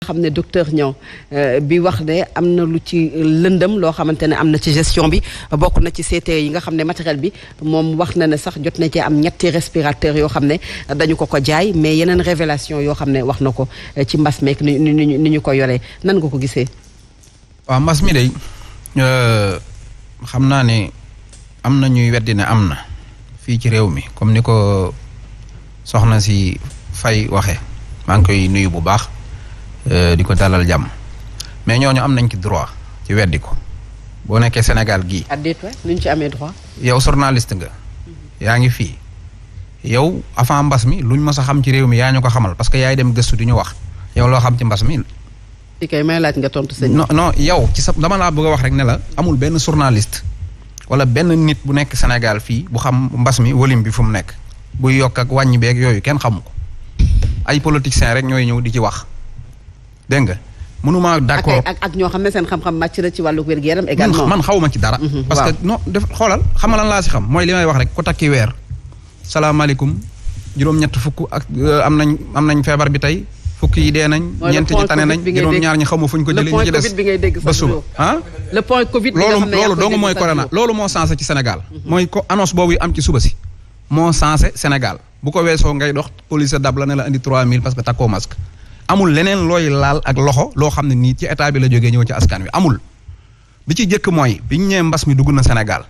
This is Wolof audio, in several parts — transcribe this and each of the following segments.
xam ne docteur Niang bi wax ne am na lu ci lëndëm loo xamante ne am na ci gestion bi bokk na ci CT yi nga xam ne matériel bi moom wax na ne sax jot na cee am ñetti respirateur yoo xam ne dañu ko jaay mais yeneen révélation yoo xam ne wax na ko ci mbas meek ni ñu ko yoree nan nga ko gisee. waaw mbas mi day xam naa ne am na ñuy weddi ne am na fii ci réew mi comme ni ko soxna si Faye waxee maa ngi koy nuyu bu baax. di ko dalal jàmm mais ñooñu am nañ ci droit ci weddi ko boo nekkee Sénégal gii. nuñ ci amee droit. yow journaliste nga. yaa ngi fii yow avant mbas mi luñ mës a xam ci réew mi yaa ñu ko xamal parce que yaay dem gëstu di ñu wax yow loo xam ci mbas mi. ci kay may laaj nga tontu sëñ. non yow ci sa dama laa bëgg a wax rek ne la amul benn journaliste wala benn nit bu nekk Sénégal fii bu xam mbas mi wolim bi fu mu nekk buy yokk ak wàññi beeg yooyu kenn xamu ko ay politiciens rek ñooy ñëw di ci wax. dégg nga mënuma d'accord ak ñoo xam ne seen xam-xam màcc na ci wàllu wér-gu-yaram également man xawma ci dara parce que non def xoolal xamalan laa si xam mooy li may wax rek ko takki weer salaamaaleykum juróom-ñett fukk ak am nañ feebar bi tey fukk yi dee nañ ñeent ñi tane nañ juróom-ñaar ñi xamu fuñ ko jëlee ñi ci des ba suba le point Covid bi nga xam ne loolu dong mooy corona loolu moo sensé ci Sénégal mooy ko annonce boobu yu am ci suba si moo sensé Sénégal bu ko weesoo ngay dox police dab la ne la indi 3000 parce que takkoo masque amul leneen looy laal ak loxo loo xam ne nii ci état bi la jógee ñëw ci askan wi amul bi ci jëkk mooy bi ñu ñëwee mbas mi dugg na Sénégal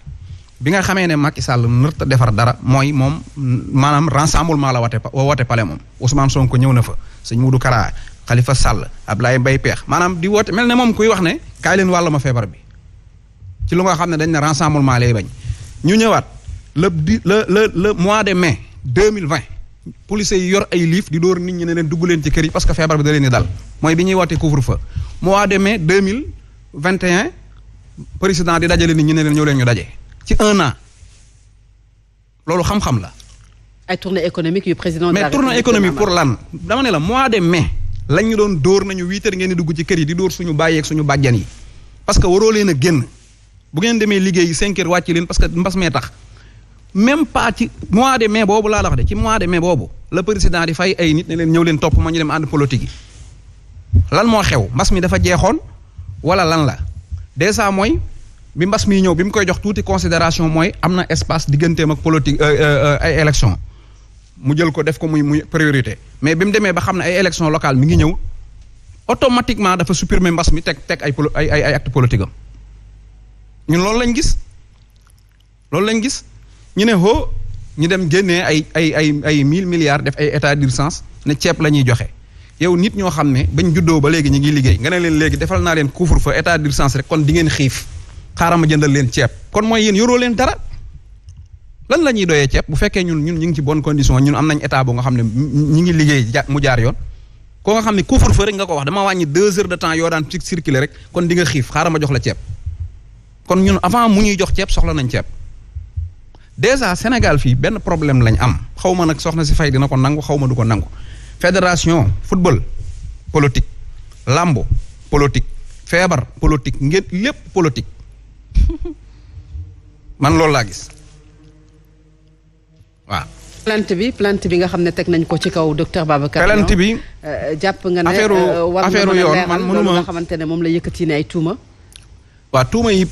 bi nga xamee ne Macky Sall nërta defar dara mooy moom maanaam rassemblement la woote pale moom Ousmane Sonko ñëw na fa sëñ Moudou Kara Khalifa Sall Ablaye Mbaye Peex maanaam di woote mel ne moom kuy wax ne kaay leen wàll ma feebar bi ci lu nga xam ne dañ ne rassemblement lay bañ ñu ñëwaat le mois de mai 2020 police yi yor ay liif di door nit ñi ne leen dugg leen ci kër yi parce que feebar bi da leen di dal mooy bi ñuy woote couvre-feu mois de mai 2021 président di dajale nit ñi ne leen ñëw leen ñu daje ci 1 an loolu xam-xam la. ay tournée économique yu président. mais tournée économique pour lan dama ne la mois de mai lañ ñu doon dóor nañu 8 heures ngeen di dugg ci kër yi di dóor suñu bàyyeeg suñu bàjjan yi parce que waroo leen a génn bu ngeen demee liggéey 5 heures wàcc leen parce que mbas mee tax. même pas ci mois de mai boobu laa la wax de ci mois de mai boobu la président di fay ay nit ne leen ñëw leen topp ma ñu dem ànd politique yi lan moo xew mbas mi dafa jeexoon wala lan la déjà mooy bi mbas mi ñëw bi mu koy jox tuuti considération mooy am na espace digganteem ak politique ay élection mu jël ko def ko muy priorité mais bi mu demee ba xam ne ay élection locale mi ngi ñëw automatiquement dafa supprimer mbas mi teg ay acte politique am ñun loolu lañ gis ñu ne ñu dem génnee ay 1000 milliards def ay état d'urgence ne ceeb la ñuy joxe yow nit ñoo xam ne bañ juddoo ba léegi ñu ngi liggéey nga ne leen léegi defal naa leen couvre-feu état d'urgence rek kon di ngeen xiif xaaral ma jëndal leen ceeb kon mooy yéen yoroo leen dara lan la ñuy doyee ceeb bu fekkee ñun ñu ngi ci bonne condition ñun am nañ état bu nga xam ne ñi ngi liggéey mu jaar yoon koo nga xam ne couvre-feu rek nga ko wax dama wàññi 2 heures de temps yoo daan circuler rek kon di nga xiif xaaral ma jox la ceeb kon ñun avant mu ñuy jox ceeb soxla nañ ceeb déjà Sénégal fii benn problème lañ am xaw ma nag soxna si Faye dina ko nangu xaw ma du ko nangu fédération football politique lambo politique feebar politique ngeen lépp politique man loolu laa gis waaw. plainte bi nga xam ne teg nañ ko ci kaw docteur Babacar. plainte bi jàpp nga ne affaire yoon man mënuma nga xamante ne moom la yëkkati ne ay tuuma. waaw tuuma yi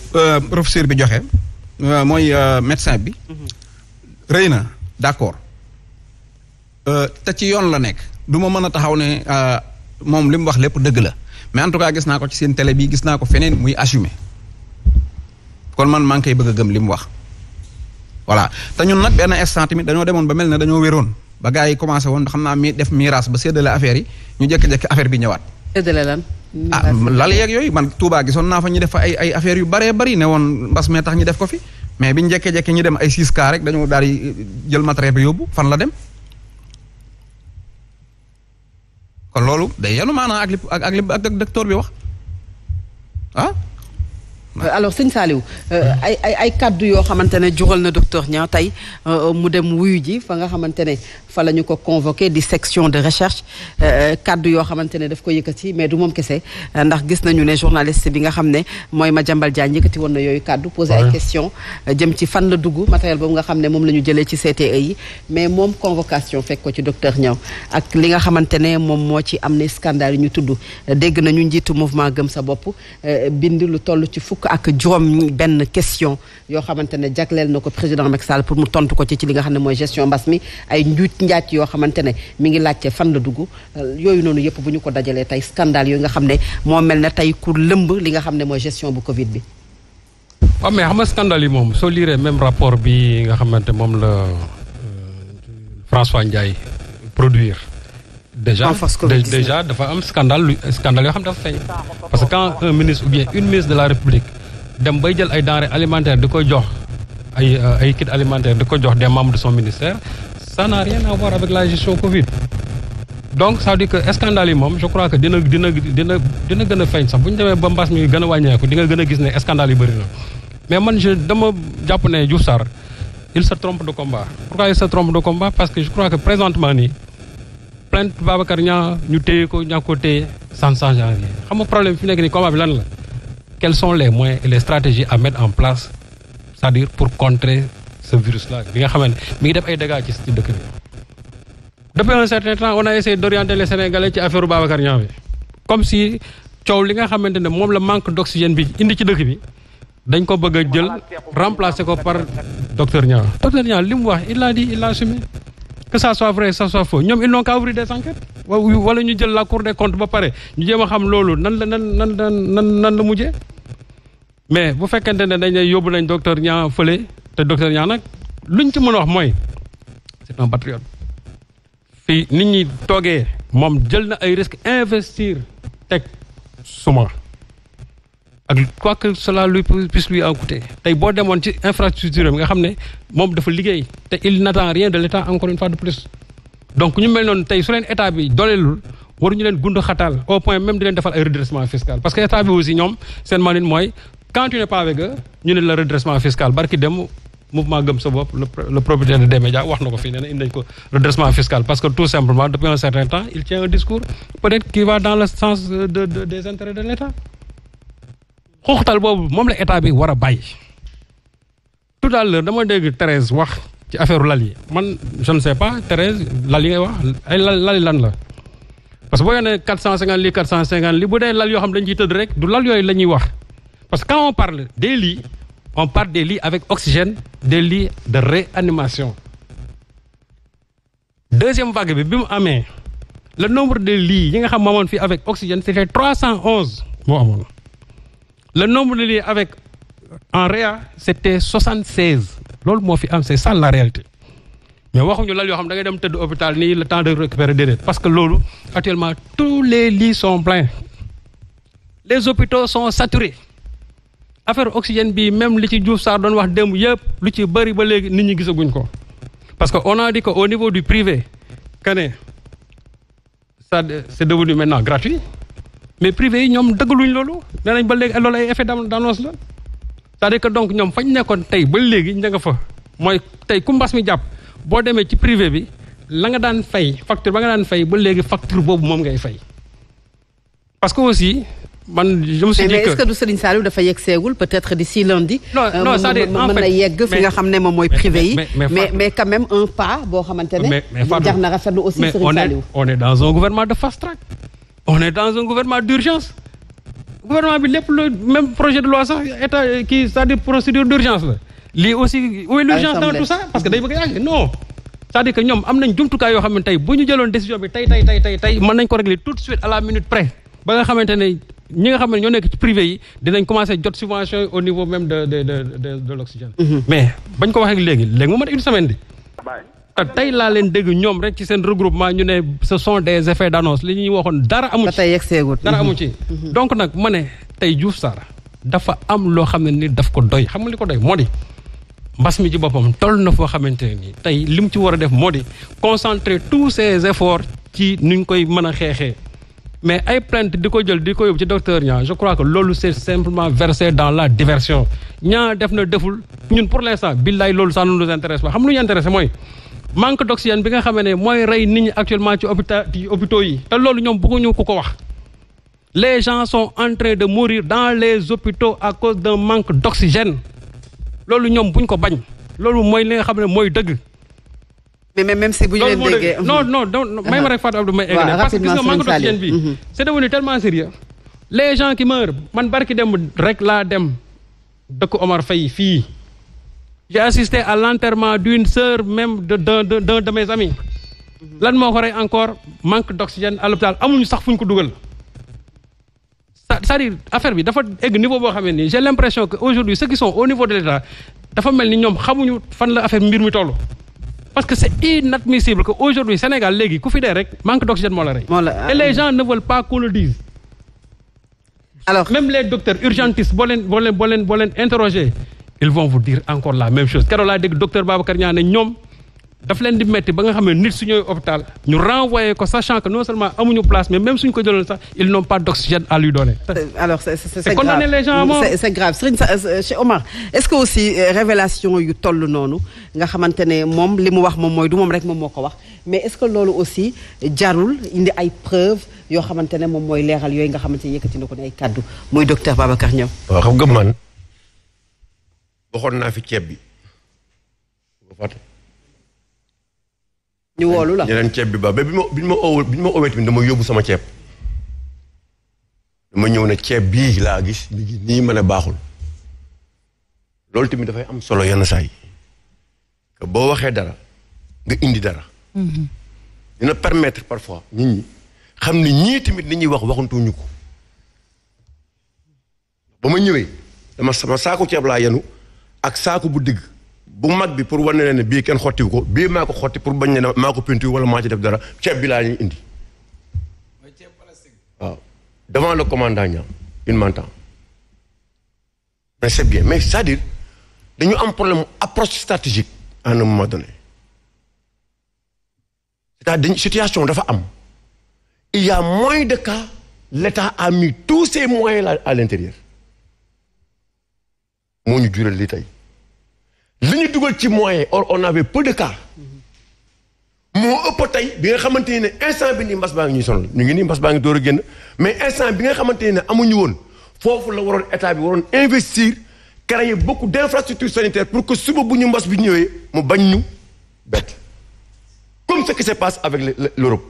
professeur bi joxe. mooy médecin bi rëy na d'accord te ci yoon la nekk du ma mën a taxaw ne moom li mu wax lépp dëgg la mais en tout cas gis naa ko ci seen télé bi gis naa ko feneen muy assumé kon man maa ngi koy bëgg a gëm li mu wax voilà te ñun nag benn instant tamit dañoo demoon ba mel ne dañoo wéroon ba gars yi commencé woon xam naa mi def miraas ba séddale affaire yi ñu jékki-jékki affaire bi ñëwaat. séddale lan. lal yeeg yooyu man Touba gisoon naa fa ñu def fa ay affaires yu baree bari ne woon mbas mee tax ñu def ko fi mais biñu jekkee-jekke ñu dem ay 6 cas rek dañoo daal di jël matériel bi yóbbu fan la dem kon loolu day yenu maanaam ak li docteur bi wax alors sëñ Saliou ay kaddu yoo xamante ne jural na docteur Niang tey mu dem wuyu ji fa nga xamante ne fa la ñu ko convoqué di section de recherche kaddu yoo xamante ne daf ko yëkkati mais du moom kese ndax gis nañu ne journaliste bi nga xam ne mooy Madiambal Diagne yëkkati woon na yooyu kaddu posé ay question jëm ci fan la dugg matériel boobu nga xam ne moom la ñu jëlee ci CTE yi mais moom convocation fekk ko ci docteur Niang ak li nga xamante ne moom moo ci am ne scandale yi ñu tudd dégg nañu njiitu mouvement gëm sa bopp bind lu toll ci fukk ak juróom benn question yoo xamante ne jagleel na ko président Macky Sall pour mu tontu ko ci li nga xam ne mooy gestion mbas mi ay njuuj njaaj yoo xamante ne mi ngi laajte fan la dugg yooyu noonu yëpp bu ñu ko dajalee tey scandale yooyu nga xam ne moo mel ne tey ku lëmb li nga xam ne mooy gestion bu Covid bi. waaw mais xam nga scandale yi moom soo liiree même rapport bi nga xamante moom la François Ndiaye produire. déjà dafa am scandale yoo xam ne dafa feeñ parce que quand un ministre ou bien une ministre de la République dem bay jël ay denrées alimentaires di ko jox ay kits alimentaires di ko jox des membres de son ministère ça n'a rien à voir avec la gestion Covid. donc ça veut dire que scandale yi moom je crois que dina gën a feeñ sax bu ñu demee ba mbas mi gën a wàññeeku di nga gën a gis ne scandale yi bëri na mais man dama jàpp ne Diouf Sarr il se trompe de combat. Pourquoi il se trompe de combat? Parce que je crois que présentement nii plainte Babacar Niang ñu téye ko ñaa ko téye ça ne change rien xam nga problème fi nekk nii combat bi lan la quels sont les moyens et les stratégies à mettre en place c'est-à-dire pour contrer ce virus là bi nga xamante mi ngi def ay dégâts ci dëkk bi. Depuis un certain temps on a essayé d'orienter les Sénégalais ci affaire Babacar Niang bi comme si coow li nga xamante ne moom la manque d'oxygène bi indi ci dëkk bi dañ ko bëgg a jël remplacer ko par docteur Niang. Docteur Niang li mu wax il l'a assumé. Que ça soit vrai que ça soit faux ñoom ils n'ont qu'à ouvrir des enquêtes wala ñu jël la Cour des comptes ba pare ñu jéem a xam loolu nan la mujjee mais bu fekkente ne dañ ne yóbbu nañ docteur Niang fële te docteur Niang nag luñ ci mën a wax mooy c'est un patriote fii nit ñi toogee moom jël na ay risques investir teg suma ak quoi que cela lui puisse lui en coûter tey boo demoon ci infrastructure bi nga xam ne moom dafa liggéey te il n'attend rien de l'État encore une fois de plus donc ñu mel noonu tey su leen état bi dooleelul waruñu leen gund xataal au point même di leen defal ay redressement fiscal parce que état bi aussi ñoom seen manin mooy quand tu n'es pas avec eux ñu ne la redressement fiscal barki dem mouvement gëm sa bopp le propriétaire des médias wax na ko fii nee na indi nañ ko redressement fiscal parce que tout simplement depuis un certain temps il tient un discours peut-être qui va dans le sens des intérêts de l'État xooxtal boobu moom la état bi war a bàyyi tout à l'heure dama dégg Thérèse wax ci affaire lal yi man je ne sais pas Thérèse lal yi ngay wax ay lal lan la parce que boo yonee 450 lits 450 lits bu dee lal yoo xam dañ ciy tëdd rek du lal yooyu la ñuy wax parce que quand on parle des lits on parle des lits avec oxygène des lits de réanimation deuxième vague bi mu amee le nombre de lits yi nga xam moomoon fii avec oxygène c'était 311 moo amoon le nombre de lits avec en réa c'était 76 loolu moo fi am c'est ça la réalité mais waxuñu lal yoo xam da ngay dem tëdd hôpital nii le temps de récupérer déedéet parce que loolu actuellement tous les lits sont pleins les hôpitaux sont saturés affaire oxygène bi même li ci Diouf Sarr doon wax démb yëpp lu ci bëri ba léegi nit ñi gisaguñ ko parce que on a dit que au niveau du privé que ne ça c'est devenu maintenant gratuit mais privé yi ñoom dëggaluñ loolu nee nañ ba léegi loolu ay effet d'annonce la c'est-à-dire que donc ñoom fañ nekkoon tey ba léegi ña nga fa mooy tey ku mbas mi jàpp boo demee ci privé bi la nga daan fay facture ba nga daan fay ba léegi facture boobu moom ngay fay parce que aussi man je me suis dit que mais est-ce que du Serigne Saliou dafa yegg seegul peut-être d'ici lundi. non c'est-à-dire en fait mën na yegg fi nga xam ne moom mooy privé yi. mais quand même un pas boo xamante ne. jar na rafetlu aussi Serigne Saliou. on est dans un gouvernement de fast track. on est dans un gouvernement d'urgence. gouvernement bi lépp le même projet de loi sax état kii c'est-à-dire procédure d'urgence la. lii aussi où est l'urgence dans tout ça parce que day bëgg a yàgg non. c'est-à-dire que ñoom am nañ jumtukaay yoo xam ne tey bu ñu jëloon décision bi tey mën nañ ko régler tout de suite à la minute près ba nga xamante ne ñi nga xam ne ñoo nekk ci privé yi dinañ commencer jot subvention yi au niveau même de l'oxygène. mais bañ ko waxee léegi mu mat une semaine di. te tey laa leen dégg ñoom rek ci seen regroupement ñu ne ce sont des effets d'annonce li ñuy waxoon dara amu ci. tey yegg seegul dara amu ci. donc nag ma ne tey Diouf Sarr dafa am loo xam ne ni daf ko doy xam nga li ko doy moo di. mbas mi ci boppam toll na foo xamante ne nii tey li mu ci war a def moo di concentrer tous ses efforts ci nuñ koy mën a xeexee mais ay plainte di ko jël di ko yóbbu ci docteur Niang je crois que loolu c'est simplement versé dans la diversion Niang def na deful ñun pour l'instant billaay loolu ça ne nous intéresse pas xam lu ñu intéressé mooy manque d'oxygène bi nga xamee ne mooy rey nit ñi actuellement ci hôpitaux yi te loolu ñoom bëgguñu ku ko wax les gens sont en train de mourir dans les hôpitaux à cause d'un manque d'oxygène loolu ñoom buñ ko bañ loolu mooy li nga xam ne mooy dëgg. mais même si bu ñu leen déggee. non may ma rek Fatou Abdou may eggale parce que gis nga manque d'oxygène bi c'est devenu tellement sérieux les gens qui meurent man barki dem rek laa dem dëkk Omar Faye fii j'ai assisté à l'enterrement d'une sœur même d'un de mes amis lan moo ko rey encore manque d'oxygène à l'hôpital amuñu sax fuñ ko dugal c'est-à-dire affaire bi dafa egg niveau boo xamee nii j'ai l'impression que aujourd'hui ceux qui sont au niveau de l'État dafa mel ni ñoom xamuñu fan la affaire mbir mi toll parce que c'est inadmissible que aujourd'hui Sénégal léegi ku fi dee rek manque d'oxygène moo la rey et les gens ne veulent pas qu'on le dise alors même les docteurs urgentistes boo leen interroger ils vont vous dire encore la même chose keroog laa dégg docteur Babacar Niang ne ñoom daf leen di metti ba nga xam ne nit su ñëwee hôpital ñu renvoyer ko sachant que non seulement amuñu place mais même suñ ko jëloon sax ils n'ont pas d'oxygène à lui donner. alors c'est condamner les gens à mort. c'est grave Serigne Cheikh Omar est-ce que aussi révélation yu toll noonu nga xamante ne moom li mu wax moom mooy du moom rek moom moo ko wax mais est-ce que loolu aussi jarul indi ay preuves yoo xamante ne moom mooy leeral yooyu nga xamante ne yëkkati na ko ne ay kaddu muy docteur Babacar Niang. waaw xam nga man waxoon naa fi ceeb bi. ñu woolu la ñeneen ceeb bi ba bi ma owee tamit dama yóbbu sama ceeb dama ñëw ne ceeb bii laa gis mi ngi nii mën a baaxul loolu tamit dafay am solo yenn saa yi que boo waxee dara nga indi dara dina permettre parfois nit ñi xam ni ñii tamit li ñuy wax waxantuñu ko ba ma ñëwee dama sama saako ceeb laa yenu ak saako bu digg bu mag bi pour wane leen ne bii kenn xottiwu ko bii maa ko xotti pour bañ ne maa ko peinture wala maa ci def dara ceeb bi laa ñuy indi waaw devant le commandant Niang il m'entend mais c'est bien mais c'est-à-dire dañu am problème approche stratégique à un moment donné c'est-à-dire situation dafa am il y a moins de cas l'État a mis tous ses moyens là à l'intérieur moo ñu jural li tey li ñu dugal ci moyen or on avait peu de cas moo ëpp tey bi nga xamante ne instant bi nii mbas baa ngi ñuy sonal ñu ngi nii mbas baa ngi door a génn mais instant bi nga xamante ne amuñu woon foofu la waroon état bi waroon investir créer beaucoup d'infrastructures sanitaires pour que suba bu ñu mbas bi ñëwee mu bañ ñu bett comme ce qui se passe avec l'Europe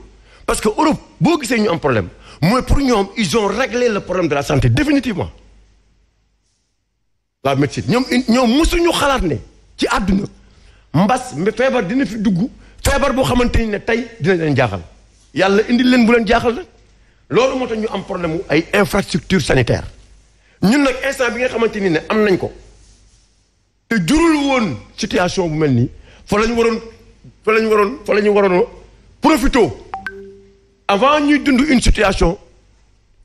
parce que Europe boo gisee ñu am problème mooy pour ñoom ils ont réglé le problème de la santé définitivement la médecine ñoom musuñu xalaat ne ci àdduna mbas feebar dina fi dugg feebar boo xamante ni ne tey dina leen jaaxal yàlla indi leen bu leen jaaxal nag loolu moo tax ñu am problème mu ay infrastructure sanitaire ñun nag instant bi nga xamante ni ne am nañ ko te jurul woon situation bu mel nii fa la ñu waroon profiter avant ñuy dund une situation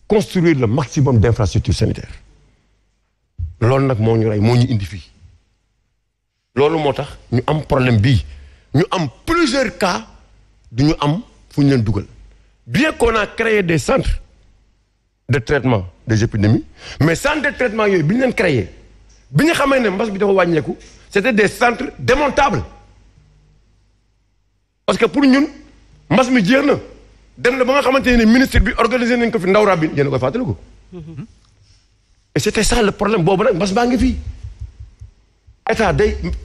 construire le maximum d'infrastructures sanitaires loolu nag moo ñu rey moo ñu indi fii loolu moo tax ñu am problème bii ñu am plusieurs cas du ñu am fu ñu leen dugal bien qu'on a créé des centres de traitement des épidémies mais centres de traitement yooyu bi ñu leen créé bi ñu xamee ne mbas bi dafa wàññeeku c'était des centres démontables parce que pour ñun mbas mi jeex na dem na ba nga xamante ne ministre bi organisé nañ ko fi ndaw rabbi yéen a koy fàttaliku et c'était ça le problème boobu nag mbas baa ngi fii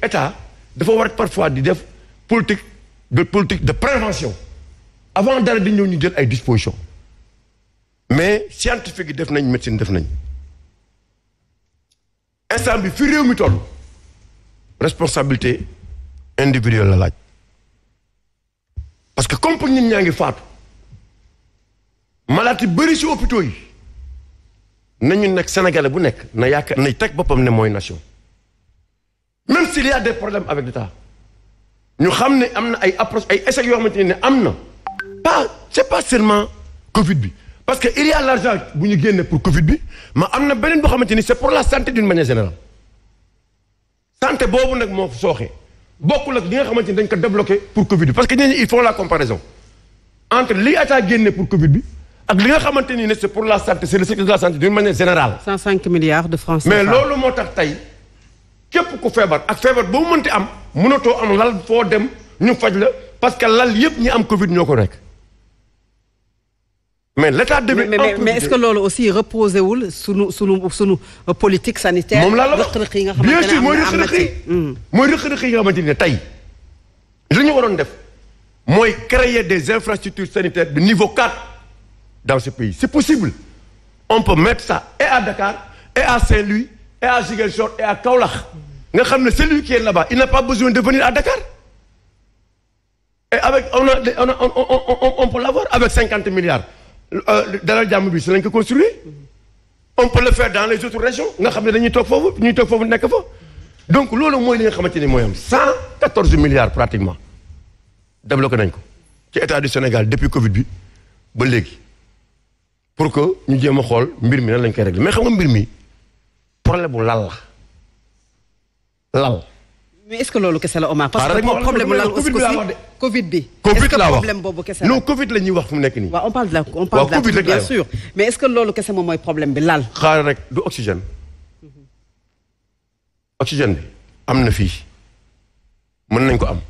état dafa war parfois di def politique de prévention avant dara di ñëw ñu jël ay dispositions mais scientifique yi def nañ médecine def nañ instant bi fi réew mi toll responsabilité individuelle la laaj parce que comme ñun ñaa ngi faatu malade yi bëri ci hôpitaux yi nañu nekk sénégalais bu nekk na yaakaar na teg boppam ne mooy nation même s'il y a des problèmes avec l'État ñu xam ne am na ay approche ay échecs yoo xamante ne am na c'est pas seulement Covid bi parce que il y a l'argent bu ñu génne pour Covid bi mais am na beneen boo xamante ni c'est pour la santé d'une manière générale santé boobu nag moo sooxee bokkul ak li nga xamante ni dañ ko débloqué pour Covid bi parce que ñooñu ils font la comparaison entre li État génne pour Covid bi ak li nga xamante ni ne c'est pour la santé c'est le secteur de la santé d'une manière générale. 105 milliards de francs. mais loolu moo tax tey képp ku feebar ak feebar boo mënti am mënatoo am lal foo dem ñu faj la parce que lal yëpp ñi am Covid ñoo ko nekk. mais l'état devait mais est-ce que loolu aussi reposé wul sunu politique sanitaire. moom laa la wax rëq-rëq yi nga xamante ne bien sûr mooy rëq-rëq yi. mooy rëq-rëq yi nga xamante ne tey li ñu waroon def mooy créer des infrastructures sanitaires de niveau 4 dans ce pays c'est possible. On peut mettre ça et à Dakar et à Saint-Louis et à Ziguinchor et à Kaolack nga xam ne celui qui est là-bas il n'a pas besoin de venir à Dakar et avec on peut l'avoir avec 50 milliards. Dalal Jàmm bi si lañ ko construire on peut le faire dans les autres régions nga xam ne dañuy toog foofu nekk fa donc loolu mooy li nga xamante ni mooy am 114 milliards pratiquement débloqué nañ ko ci état du Sénégal depuis Covid bi ba léegi pour que ñu jéem a xool mbir mi nan lañ koy régler mais xam nga mbir mi problème bu lal mais est-ce que loolu kese la Omar. parce que problème bu lal aussi Covid bi. Covid laa wax problème boobu kese la. non Covid la ñuy wax fu mu nekk nii. waaw on parle de la Covid bien sûr mais est-ce que loolu kese moom mooy problème bi lal. xaaral rek du oxygène. oxygène bi am na fii mën nañ ko am.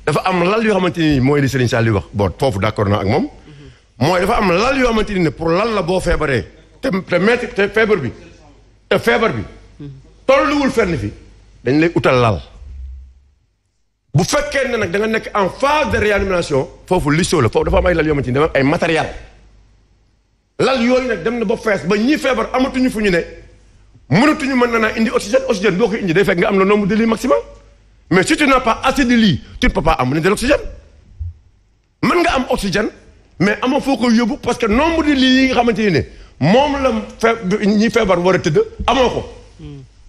dafa am lal yoo xamante ni mooy li Serigne Sall di wax bon foofu d'accord naa ak moom. mooy dafa am lal yoo xamante ni ne pour lal la boo feebaree te feebar bi tolluwul fenn fi dañ lay utal lal bu fekkee ne nag da nga nekk en phase de réanimation foofu lissoo la foofu dafa am ay lal yoo xamante ni dafa am ay matériel lal yooyu nag dem na ba fees ba ñii feebar amatuñu fu ñu ne mënatuñu mën naa indi oxygène boo ko indi day fekk nga am le nombre de lits maximum mais si tu n'as pas assez de lits tu ne peux pas amener de l'oxygène mën nga am oxygène mais amoo foo koy yóbbu parce que nombre de lits yi nga xamante ni ne moom la ñi feebar war a tëdd amoo ko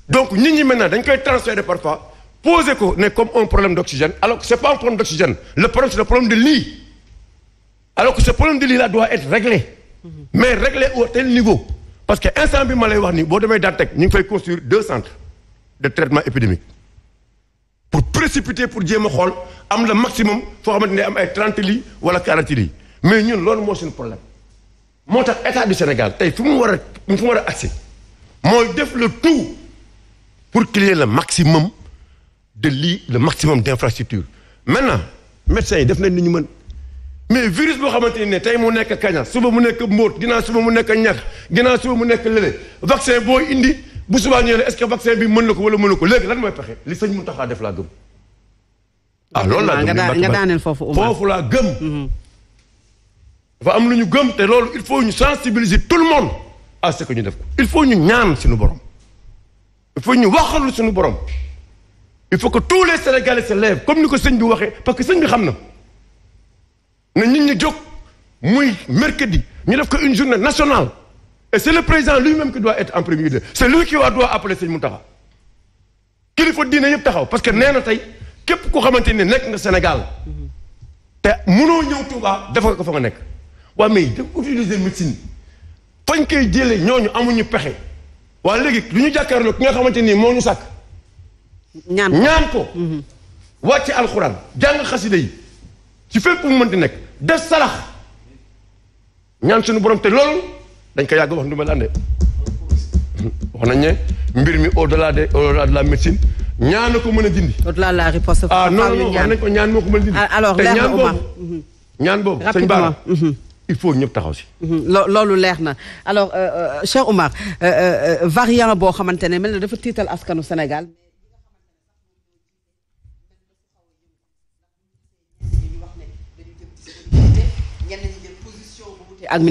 donc nit ñi maintenant dañ koy transférer parfois poser ko ne comme un problème d'oxygène alors que c'est pas un problème d'oxygène le problème c'est le problème de lit alors que ce problème de lit là doit être réglé mais réglé au tel niveau parce que instant bi ma lay wax ni boo demee Dantec ñu ngi fay construire 2 centres de traitement épidémique pour précipiter pour jéem a xool am le maximum foo xamante ne am ay 30 lits wala 40 lits mais ñun loolu moo suñu problème moo tax état du Sénégal tey fu mu war a accès mooy def le tout pour qu'il y ait le maximum de lits le maximum d'infrastructures maintenant médecins yi def nañ ni ñu mën mais virus boo xamante ne tey mu nekk kaña suba mu nekk mbóot ginnaaw suba mu nekk ñax ginnaaw suba mu nekk lële vaccin boo indi bu subaa ñëwee est-ce que vaccin bi mën na ko wala mënu ko léegi lan mooy pexe li sëñ Mountakha def laa gëm. loolu laa gëm nga daaneel foofu laa gëm. dafa am lu ñu gëm te loolu il faut ñu sensibiliser tout le monde à ce que ñu def ko il faut ñu ñaan suñu borom il faut ñu waxal suñu borom il faut que tous les Sénégalais se lèvent comme ni ko sëñ bi waxee parce que sëñ bi xam na nit ñi jóg muy mercredi ñu def ko une journée nationale et c'est le président lui-même qui doit être en premier lieu c'est lui qui doit appeler sëñ Mountakha kilifa diine yëpp taxaw parce que nee na tey képp koo xamante ne nekk nga Sénégal te mënoo ñëw Touba defal ko fa nga nekk waa mais da utiliser médecine fañ koy jëlee ñooñu amuñu pexe waa léegi lu ñu jàkkaarloo ki nga xamante nii moo ñu sàkk ñaan ko wàcce alxuraan jàng xasida yi ci fépp mu mënti nekk def salax ñaan suñu borom te loolu dañ ko yàgg wax ndumbal ànde wax nañ ne mbir mi au-delà de la médecine ñaan na ko mën a dindi au-delà de la riposte non wax nañ ko ñaan moo ko mën a dindi alors te ñaan boobu sëñ Bara il faut ñëpp taxaw si loolu leer na alors Cheikh Oumar variant boo xamante ne mel na dafa tiital askanu Sénégal ak